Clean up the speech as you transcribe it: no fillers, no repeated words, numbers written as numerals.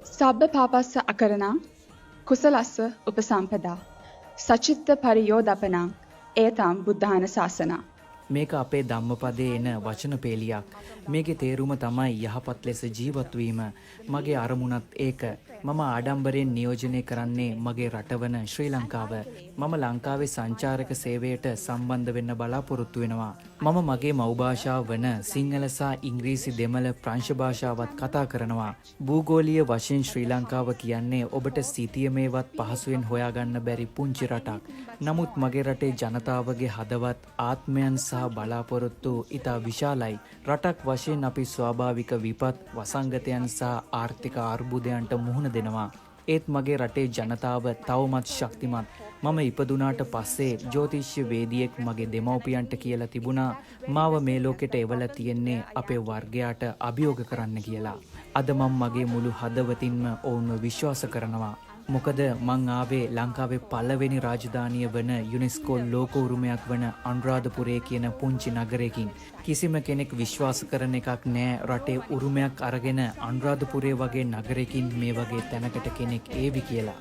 සබ්බ පාපස්ස අකරණං කුසලස්ස උපසම්පදා සචිත්ත පරියෝදපනං ඒතම් බුද්ධාන ශාසනං. මේක අපේ ධම්මපදයේ එන වචන පේලියක්. මේකේ තේරුම තමයි යහපත් ලෙස ජීවත් වීම. මගේ අරමුණත් ඒක. මම ආඩම්බරයෙන් නියෝජනය කරන්නේ මගේ රටවන ශ්‍රී ලංකාව. මම ලංකාවේ සංචාරක සේවයට සම්බන්ධ වෙන්න බලාපොරොත්තු වෙනවා. මම මගේ මව් භාෂාව වන සිංහල සහ ඉංග්‍රීසි දෙමළ ප්‍රංශ භාෂාවත් කතා කරනවා. භූගෝලීය වශයෙන් ශ්‍රී ලංකාව කියන්නේ ඔබට සිතියමේවත් පහසුවෙන් හොයාගන්න බැරි පුංචි රටක්. නමුත් මගේ රටේ ජනතාවගේ හදවත් ආත්මයන් සහ බලාපොරොත්තු ඉතා විශාලයි. රටක් වශයෙන් අපි ස්වාභාවික විපත්, වසංගතයන් සහ ආර්ථික අර්බුදයන්ට මුහුණ දෙනවා. ඒත් මගේ රටේ ජනතාව තවමත් ශක්තිමත්. මම ඉපදුනාට පස්සේ ජ්‍යොතිෂ්‍ය වේදියෙක් මගේ දෙමව්පියන්ට කියලා තිබුණා මාව මේ ලෝකෙට එවලා තියෙන්නේ අපේ වර්ගයාට අභියෝග කරන්න කියලා. අද මම මගේ මුළු හදවතින්ම ඔවුන්ව විශ්වාස කරනවා. මොකද මං ආවේ ලංකාවේ පළවෙනි රාජධානිය වන යුනෙස්කෝ ලෝක උරුමයක් වන අනුරාධපුරය කියන පුංචි නගරයකින්. කිසිම කෙනෙක් විශ්වාස කරන එකක් නෑ රටේ උරුමයක් අරගෙන අනුරාධපුරය වගේ නගරයකින් මේ වගේ තැනකට කෙනෙක් ඒවි කියලා.